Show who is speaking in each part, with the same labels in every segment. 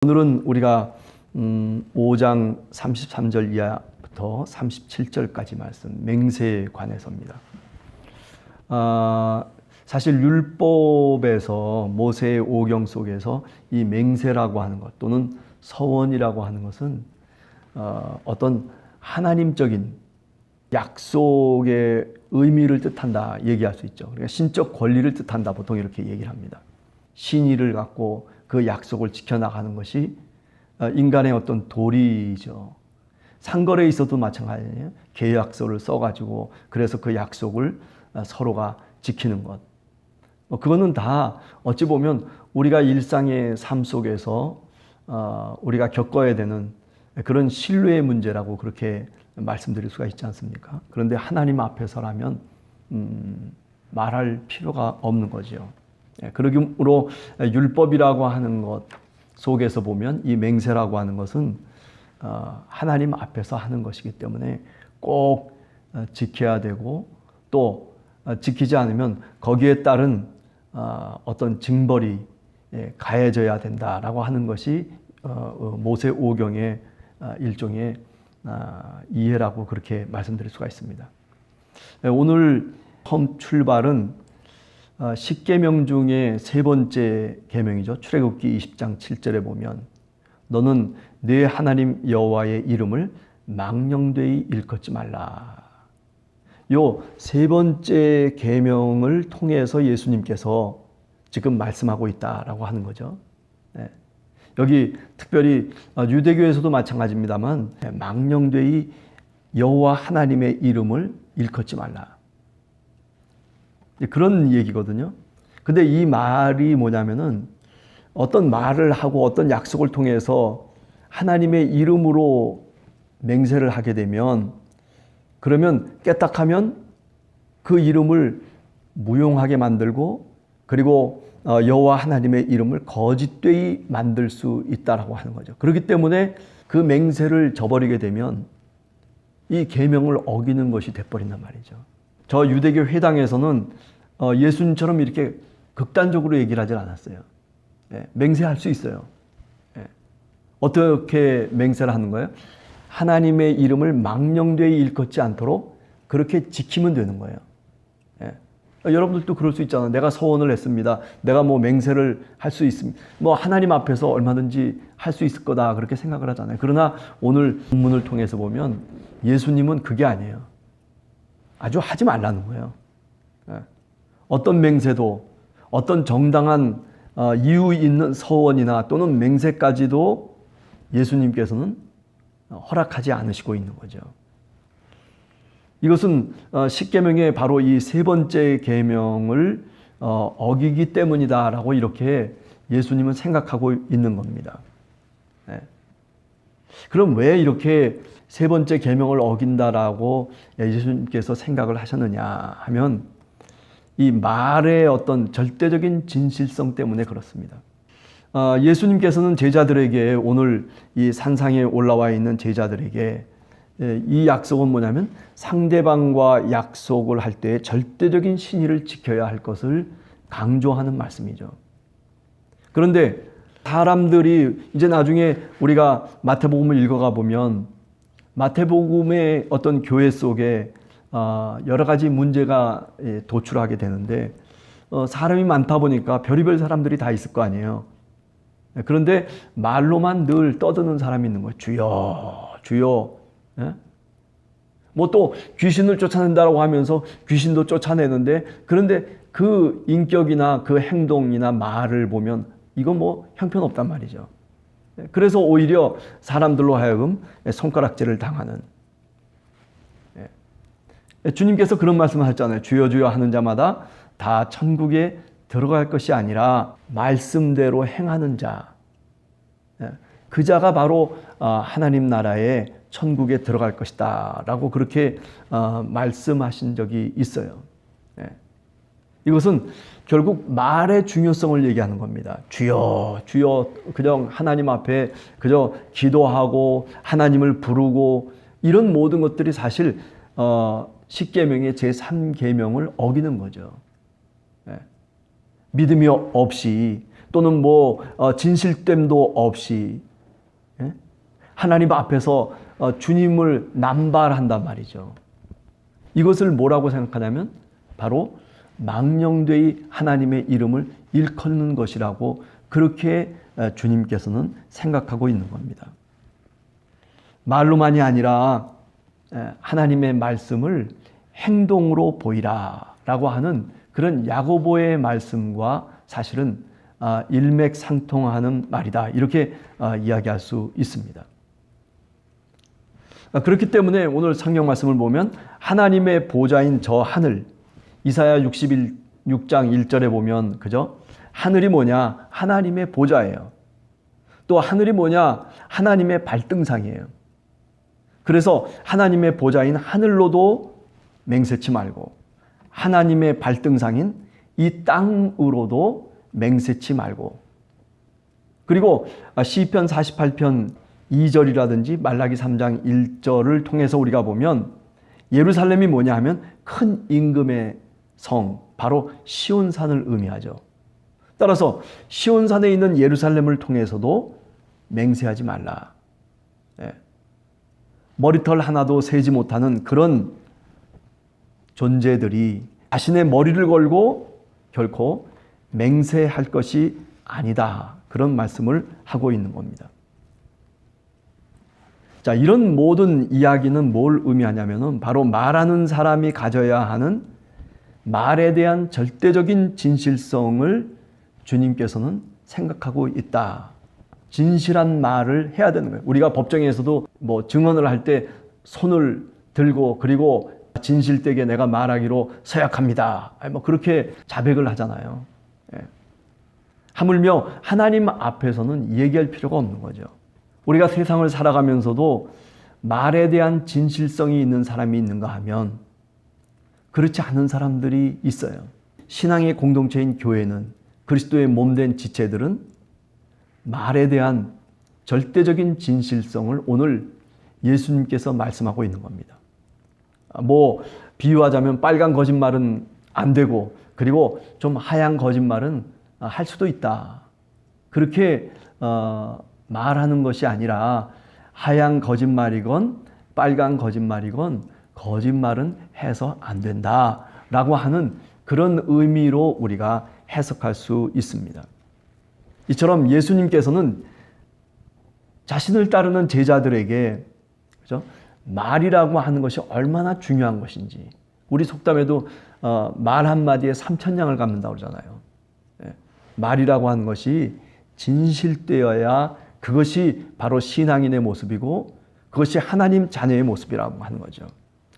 Speaker 1: 오늘은 우리가 5장 33절 이하부터 37절까지 말씀, 맹세에 관해서입니다. 사실 율법에서 모세의 오경 속에서 이 맹세라고 하는 것 또는 서원이라고 하는 것은 어떤 하나님적인 약속의 의미를 뜻한다 얘기할 수 있죠. 그러니까 신적 권리를 뜻한다 보통 이렇게 얘기를 합니다. 신의를 갖고 그 약속을 지켜나가는 것이 인간의 어떤 도리죠. 상거래에 있어도 마찬가지예요. 계약서를 써가지고 그래서 그 약속을 서로가 지키는 것. 그거는 다 어찌 보면 우리가 일상의 삶 속에서 우리가 겪어야 되는 그런 신뢰의 문제라고 그렇게 말씀드릴 수가 있지 않습니까? 그런데 하나님 앞에서라면 말할 필요가 없는 거죠. 그러므로 율법이라고 하는 것 속에서 보면 이 맹세라고 하는 것은 하나님 앞에서 하는 것이기 때문에 꼭 지켜야 되고 또 지키지 않으면 거기에 따른 어떤 징벌이 가해져야 된다라고 하는 것이 모세 오경의 일종의 이해라고 그렇게 말씀드릴 수가 있습니다. 오늘 처음 출발은 십계명 중에 세 번째 계명이죠. 출애굽기 20장 7절에 보면 너는 네 하나님 여호와의 이름을 망령되이 일컫지 말라. 요 세 번째 계명을 통해서 예수님께서 지금 말씀하고 있다라고 하는 거죠. 여기 특별히 유대교에서도 마찬가지입니다만 망령되이 여호와 하나님의 이름을 일컫지 말라. 그런 얘기거든요. 근데 이 말이 뭐냐면은 어떤 말을 하고 어떤 약속을 통해서 하나님의 이름으로 맹세를 하게 되면 그러면 깨딱하면 그 이름을 무용하게 만들고 그리고 여호와 하나님의 이름을 거짓되이 만들 수 있다라고 하는 거죠. 그렇기 때문에 그 맹세를 저버리게 되면 이 계명을 어기는 것이 돼버린단 말이죠. 저 유대교 회당에서는 예수님처럼 이렇게 극단적으로 얘기를 하질 않았어요. 맹세할 수 있어요. 어떻게 맹세를 하는 거예요? 하나님의 이름을 망령되이 일컫지 않도록 그렇게 지키면 되는 거예요. 여러분들도 그럴 수 있잖아요. 내가 서원을 했습니다. 내가 뭐 맹세를 할 수 있습니다. 뭐 하나님 앞에서 얼마든지 할 수 있을 거다 그렇게 생각을 하잖아요. 그러나 오늘 본문을 통해서 보면 예수님은 그게 아니에요. 아주 하지 말라는 거예요. 어떤 맹세도 어떤 정당한 이유 있는 서원이나 또는 맹세까지도 예수님께서는 허락하지 않으시고 있는 거죠. 이것은 십계명의 바로 이 세 번째 계명을 어기기 때문이다라고 이렇게 예수님은 생각하고 있는 겁니다. 그럼 왜 이렇게 세 번째 계명을 어긴다라고 예수님께서 생각을 하셨느냐 하면 이 말의 어떤 절대적인 진실성 때문에 그렇습니다. 예수님께서는 제자들에게 오늘 이 산상에 올라와 있는 제자들에게 이 약속은 뭐냐면 상대방과 약속을 할 때 절대적인 신의를 지켜야 할 것을 강조하는 말씀이죠. 그런데 사람들이 이제 나중에 우리가 마태복음을 읽어가 보면 마태복음의 어떤 교회 속에 여러 가지 문제가 도출하게 되는데 사람이 많다 보니까 별의별 사람들이 다 있을 거 아니에요. 그런데 말로만 늘 떠드는 사람이 있는 거예요. 주여 주여. 뭐 또 귀신을 쫓아낸다고 하면서 귀신도 쫓아내는데 그런데 그 인격이나 그 행동이나 말을 보면 이건 뭐 형편없단 말이죠. 그래서 오히려 사람들로 하여금 손가락질을 당하는. 주님께서 그런 말씀을 하셨잖아요. 주여 주여 하는 자마다 다 천국에 들어갈 것이 아니라 말씀대로 행하는 자. 그 자가 바로 하나님 나라의 천국에 들어갈 것이다 라고 그렇게 말씀하신 적이 있어요. 이것은 결국 말의 중요성을 얘기하는 겁니다. 주여 주여 그냥 하나님 앞에 그저 기도하고 하나님을 부르고 이런 모든 것들이 사실 십계명의 제3계명을 어기는 거죠. 믿음이 없이 또는 진실됨도 없이 하나님 앞에서 주님을 남발한단 말이죠. 이것을 뭐라고 생각하냐면 바로 망령되이 하나님의 이름을 일컫는 것이라고 그렇게 주님께서는 생각하고 있는 겁니다. 말로만이 아니라 하나님의 말씀을 행동으로 보이라 라고 하는 그런 야고보의 말씀과 사실은 일맥상통하는 말이다, 이렇게 이야기할 수 있습니다. 그렇기 때문에 오늘 성경 말씀을 보면 하나님의 보좌인 저 하늘, 이사야 6장 1절에 보면 그죠? 하늘이 뭐냐? 하나님의 보좌예요. 또 하늘이 뭐냐? 하나님의 발등상이에요. 그래서 하나님의 보좌인 하늘로도 맹세치 말고 하나님의 발등상인 이 땅으로도 맹세치 말고, 그리고 시편 48편 2절이라든지 말라기 3장 1절을 통해서 우리가 보면 예루살렘이 뭐냐 하면 큰 임금의 성, 바로 시온산을 의미하죠. 따라서 시온산에 있는 예루살렘을 통해서도 맹세하지 말라. 머리털 하나도 세지 못하는 그런 존재들이 자신의 머리를 걸고 결코 맹세할 것이 아니다, 그런 말씀을 하고 있는 겁니다. 자, 이런 모든 이야기는 뭘 의미하냐면은 바로 말하는 사람이 가져야 하는 말에 대한 절대적인 진실성을 주님께서는 생각하고 있다. 진실한 말을 해야 되는 거예요. 우리가 법정에서도 증언을 할 때 손을 들고 그리고 진실되게 내가 말하기로 서약합니다, 그렇게 자백을 하잖아요. 하물며 하나님 앞에서는 얘기할 필요가 없는 거죠. 우리가 세상을 살아가면서도 말에 대한 진실성이 있는 사람이 있는가 하면 그렇지 않은 사람들이 있어요. 신앙의 공동체인 교회는, 그리스도의 몸된 지체들은 말에 대한 절대적인 진실성을 오늘 예수님께서 말씀하고 있는 겁니다. 비유하자면 빨간 거짓말은 안 되고 그리고 좀 하얀 거짓말은 할 수도 있다, 그렇게 말하는 것이 아니라 하얀 거짓말이건 빨간 거짓말이건 거짓말은 해서 안 된다라고 하는 그런 의미로 우리가 해석할 수 있습니다. 이처럼 예수님께서는 자신을 따르는 제자들에게, 그죠? 말이라고 하는 것이 얼마나 중요한 것인지, 우리 속담에도 말 한마디에 3,000양을 갚는다고 그러잖아요. 말이라고 하는 것이 진실되어야 그것이 바로 신앙인의 모습이고 그것이 하나님 자녀의 모습이라고 하는 거죠.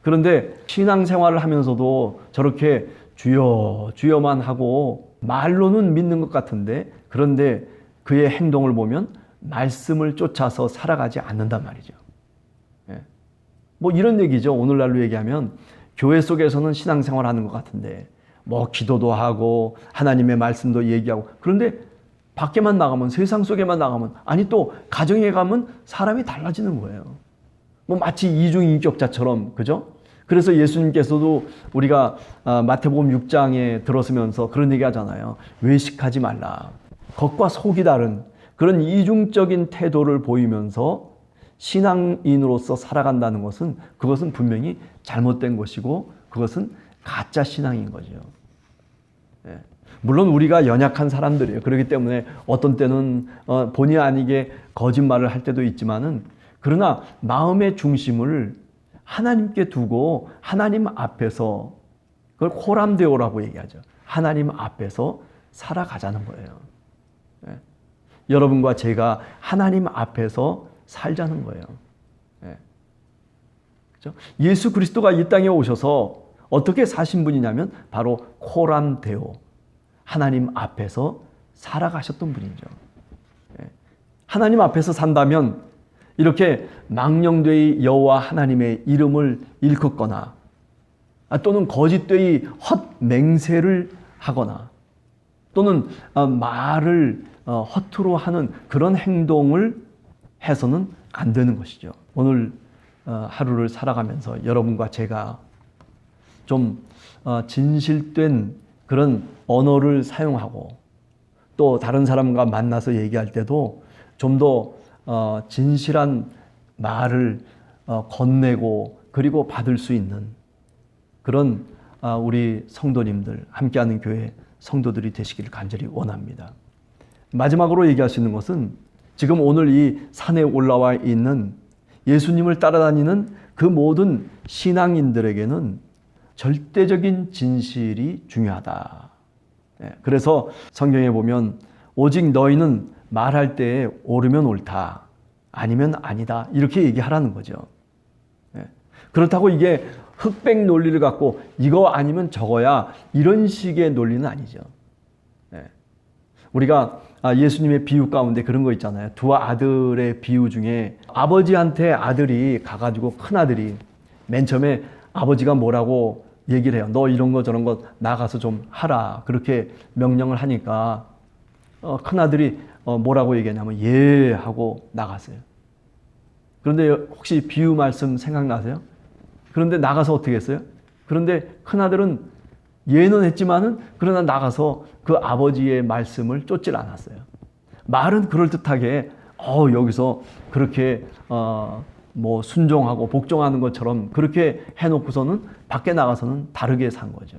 Speaker 1: 그런데 신앙생활을 하면서도 저렇게 주여 주여만 하고 말로는 믿는 것 같은데, 그런데 그의 행동을 보면 말씀을 쫓아서 살아가지 않는단 말이죠. 이런 얘기죠. 오늘날로 얘기하면 교회 속에서는 신앙생활 하는 것 같은데 기도도 하고 하나님의 말씀도 얘기하고, 그런데 밖에만 나가면, 세상 속에만 나가면, 아니 또 가정에 가면 사람이 달라지는 거예요. 마치 이중인격자처럼, 그죠? 그래서 예수님께서도 우리가 마태복음 6장에 들었으면서 그런 얘기 하잖아요. 외식하지 말라. 겉과 속이 다른 그런 이중적인 태도를 보이면서 신앙인으로서 살아간다는 것은, 그것은 분명히 잘못된 것이고 그것은 가짜 신앙인 거죠. 물론 우리가 연약한 사람들이에요. 그렇기 때문에 어떤 때는 본의 아니게 거짓말을 할 때도 있지만은, 그러나 마음의 중심을 하나님께 두고 하나님 앞에서, 그걸 호람데오라고 얘기하죠. 하나님 앞에서 살아가자는 거예요. 여러분과 제가 하나님 앞에서 살자는 거예요. 그렇죠? 예수 그리스도가 이 땅에 오셔서 어떻게 사신 분이냐면 바로 호람데오, 하나님 앞에서 살아가셨던 분이죠. 하나님 앞에서 산다면 이렇게 망령되이 여호와 하나님의 이름을 일컫거나 또는 거짓되이 헛 맹세를 하거나 또는 말을 허투루 하는 그런 행동을 해서는 안 되는 것이죠. 오늘 하루를 살아가면서 여러분과 제가 좀 진실된 그런 언어를 사용하고 또 다른 사람과 만나서 얘기할 때도 좀 더 진실한 말을 건네고 그리고 받을 수 있는 그런 우리 성도님들, 함께하는 교회 성도들이 되시기를 간절히 원합니다. 마지막으로 얘기할 수 있는 것은 지금 오늘 이 산에 올라와 있는 예수님을 따라다니는 그 모든 신앙인들에게는 절대적인 진실이 중요하다. 그래서 성경에 보면 오직 너희는 말할 때에 옳으면 옳다, 아니면 아니다, 이렇게 얘기하라는 거죠. 그렇다고 이게 흑백 논리를 갖고 이거 아니면 저거야, 이런 식의 논리는 아니죠. 우리가 예수님의 비유 가운데 그런 거 있잖아요. 두 아들의 비유 중에 아버지한테 아들이 가가지고 큰아들이 맨 처음에 아버지가 뭐라고 얘기를 해요. 너 이런 거 저런 거 나가서 좀 하라, 그렇게 명령을 하니까 큰아들이 뭐라고 얘기하냐면 예 하고 나갔어요. 그런데 혹시 비유 말씀 생각나세요? 그런데 나가서 어떻게 했어요? 그런데 큰아들은 예는 했지만은 그러나 나가서 그 아버지의 말씀을 쫓질 않았어요. 말은 그럴듯하게 여기서 그렇게 뭐 순종하고 복종하는 것처럼 그렇게 해놓고서는 밖에 나가서는 다르게 산 거죠.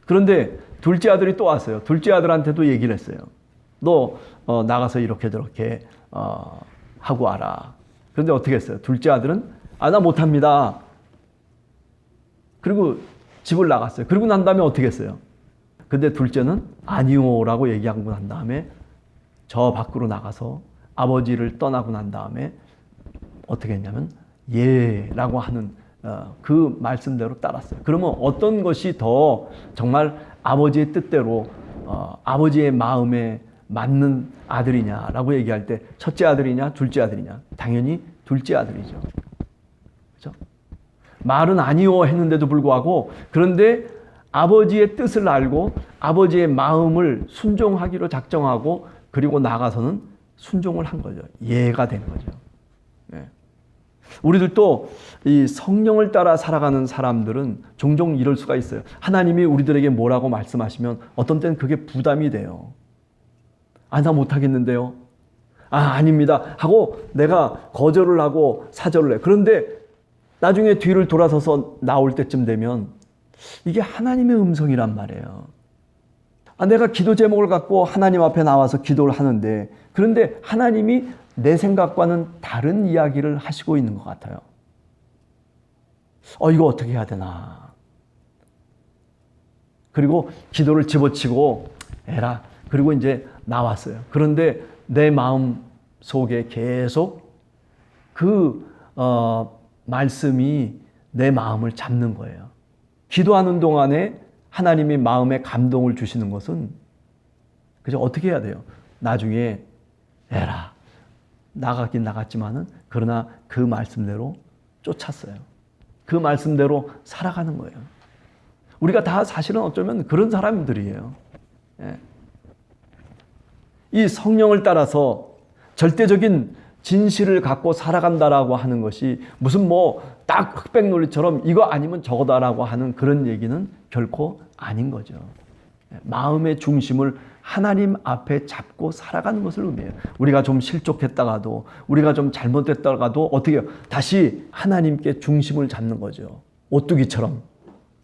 Speaker 1: 그런데 둘째 아들이 또 왔어요. 둘째 아들한테도 얘기를 했어요. 너 나가서 이렇게 저렇게 하고 와라. 그런데 어떻게 했어요? 둘째 아들은 나 못합니다. 그리고 집을 나갔어요. 그리고 난 다음에 어떻게 했어요? 근데 둘째는 아니오라고 얘기하고 난 다음에 저 밖으로 나가서 아버지를 떠나고 난 다음에 어떻게 했냐면 예라고 하는 그 말씀대로 따랐어요. 그러면 어떤 것이 더 정말 아버지의 뜻대로 아버지의 마음에 맞는 아들이냐라고 얘기할 때 첫째 아들이냐 둘째 아들이냐? 당연히 둘째 아들이죠. 그렇죠? 말은 아니오 했는데도 불구하고 그런데 아버지의 뜻을 알고 아버지의 마음을 순종하기로 작정하고 그리고 나가서는 순종을 한 거죠. 예가 된 거죠. 네. 우리들도 이 성령을 따라 살아가는 사람들은 종종 이럴 수가 있어요. 하나님이 우리들에게 뭐라고 말씀하시면 어떤 때는 그게 부담이 돼요. 나 못하겠는데요. 아닙니다 하고 내가 거절을 하고 사절을 해요. 그런데 나중에 뒤를 돌아서서 나올 때쯤 되면 이게 하나님의 음성이란 말이에요. 내가 기도 제목을 갖고 하나님 앞에 나와서 기도를 하는데 그런데 하나님이 내 생각과는 다른 이야기를 하시고 있는 것 같아요. 이거 어떻게 해야 되나. 그리고 기도를 집어치고 에라. 그리고 이제 나왔어요. 그런데 내 마음 속에 계속 그 말씀이 내 마음을 잡는 거예요. 기도하는 동안에 하나님이 마음에 감동을 주시는 것은 그죠? 어떻게 해야 돼요? 나중에 에라 나가긴 나갔지만은 그러나 그 말씀대로 쫓았어요. 그 말씀대로 살아가는 거예요. 우리가 다 사실은 어쩌면 그런 사람들이에요. 이 성령을 따라서 절대적인 진실을 갖고 살아간다라고 하는 것이 무슨 딱 흑백 논리처럼 이거 아니면 저거다라고 하는 그런 얘기는 결코 아닌 거죠. 마음의 중심을 하나님 앞에 잡고 살아가는 것을 의미해요. 우리가 좀 실족했다가도 우리가 좀 잘못했다가도 어떻게 해요? 다시 하나님께 중심을 잡는 거죠. 오뚜기처럼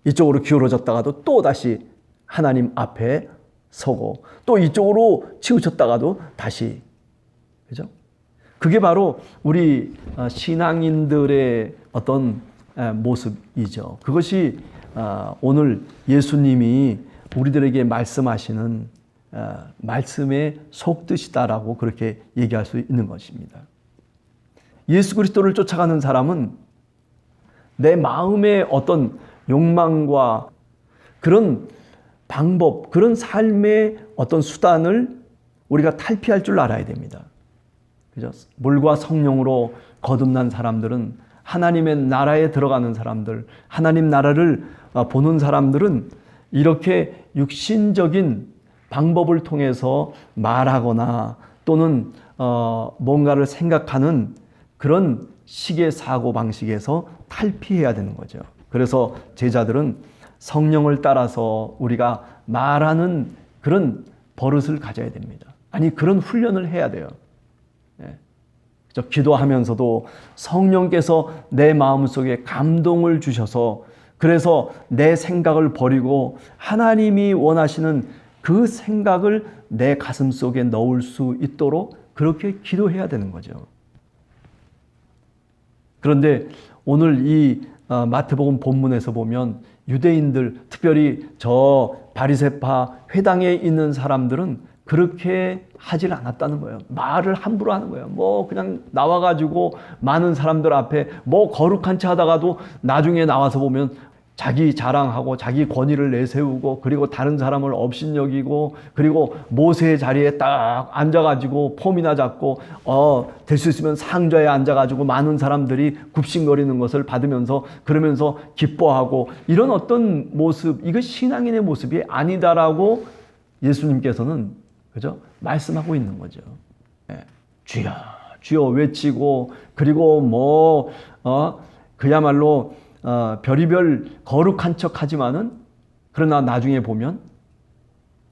Speaker 1: 이쪽으로 기울어졌다가도 또 다시 하나님 앞에 서고 또 이쪽으로 치우쳤다가도 다시 그죠? 그게 바로 우리 신앙인들의 어떤 모습이죠. 그것이 오늘 예수님이 우리들에게 말씀하시는 말씀의 속뜻이다라고 그렇게 얘기할 수 있는 것입니다. 예수 그리스도를 쫓아가는 사람은 내 마음의 어떤 욕망과 그런 방법, 그런 삶의 어떤 수단을 우리가 탈피할 줄 알아야 됩니다. 그죠? 물과 성령으로 거듭난 사람들은 하나님의 나라에 들어가는 사람들, 하나님 나라를 보는 사람들은 이렇게 육신적인 방법을 통해서 말하거나 또는 뭔가를 생각하는 그런 식의 사고 방식에서 탈피해야 되는 거죠. 그래서 제자들은 성령을 따라서 우리가 말하는 그런 버릇을 가져야 됩니다. 아니, 그런 훈련을 해야 돼요. 예. 기도하면서도 성령께서 내 마음속에 감동을 주셔서 그래서 내 생각을 버리고 하나님이 원하시는 그 생각을 내 가슴 속에 넣을 수 있도록 그렇게 기도해야 되는 거죠. 그런데 오늘 이 마태복음 본문에서 보면 유대인들, 특별히 저 바리새파 회당에 있는 사람들은 그렇게 하질 않았다는 거예요. 말을 함부로 하는 거예요. 뭐 그냥 나와가지고 많은 사람들 앞에 뭐 거룩한 체 하다가도 나중에 나와서 보면 자기 자랑하고 자기 권위를 내세우고 그리고 다른 사람을 업신여기고 그리고 모세의 자리에 딱 앉아가지고 폼이나 잡고 될 수 있으면 상좌에 앉아가지고 많은 사람들이 굽신거리는 것을 받으면서 그러면서 기뻐하고 이런 어떤 모습, 이거 신앙인의 모습이 아니다라고 예수님께서는 그죠? 말씀하고 있는 거죠. 예. 주여 주여 외치고 그리고 그야말로 별의별 거룩한 척 하지만은 그러나 나중에 보면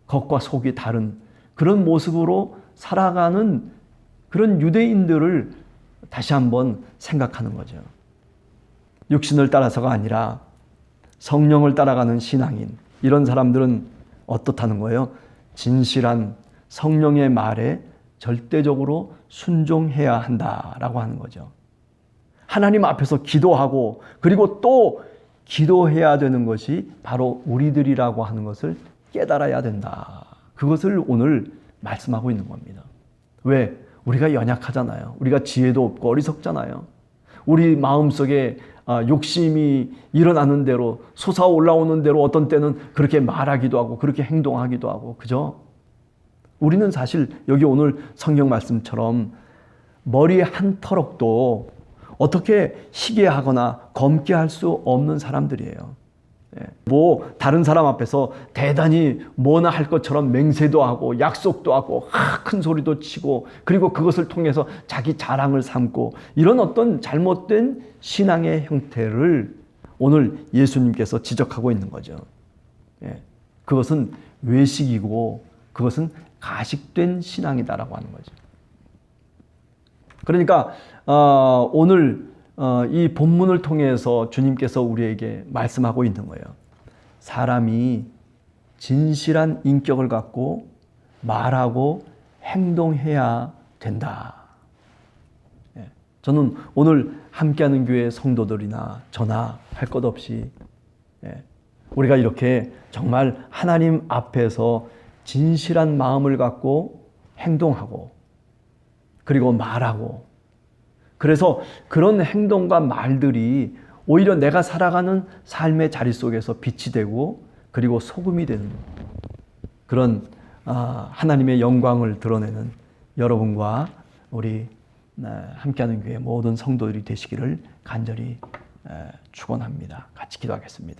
Speaker 1: 겉과 속이 다른 그런 모습으로 살아가는 그런 유대인들을 다시 한번 생각하는 거죠. 육신을 따라서가 아니라 성령을 따라가는 신앙인, 이런 사람들은 어떻다는 거예요? 진실한 성령의 말에 절대적으로 순종해야 한다라고 하는 거죠. 하나님 앞에서 기도하고 그리고 또 기도해야 되는 것이 바로 우리들이라고 하는 것을 깨달아야 된다. 그것을 오늘 말씀하고 있는 겁니다. 왜? 우리가 연약하잖아요. 우리가 지혜도 없고 어리석잖아요. 우리 마음속에 욕심이 일어나는 대로 솟아올라오는 대로 어떤 때는 그렇게 말하기도 하고 그렇게 행동하기도 하고 그죠? 우리는 사실 여기 오늘 성경 말씀처럼 머리에 한 터럭도 어떻게 희게 하거나 검게 할 수 없는 사람들이에요. 뭐 다른 사람 앞에서 대단히 뭐나 할 것처럼 맹세도 하고 약속도 하고 큰 소리도 치고 그리고 그것을 통해서 자기 자랑을 삼고 이런 어떤 잘못된 신앙의 형태를 오늘 예수님께서 지적하고 있는 거죠. 그것은 외식이고 그것은 가식된 신앙이다라고 하는 거죠. 그러니까 오늘 이 본문을 통해서 주님께서 우리에게 말씀하고 있는 거예요. 사람이 진실한 인격을 갖고 말하고 행동해야 된다. 저는 오늘 함께하는 교회 성도들이나 저나 할 것 없이 우리가 이렇게 정말 하나님 앞에서 진실한 마음을 갖고 행동하고 그리고 말하고 그래서 그런 행동과 말들이 오히려 내가 살아가는 삶의 자리 속에서 빛이 되고 그리고 소금이 되는 그런 하나님의 영광을 드러내는 여러분과 우리 함께하는 교회 모든 성도들이 되시기를 간절히 축원합니다. 같이 기도하겠습니다.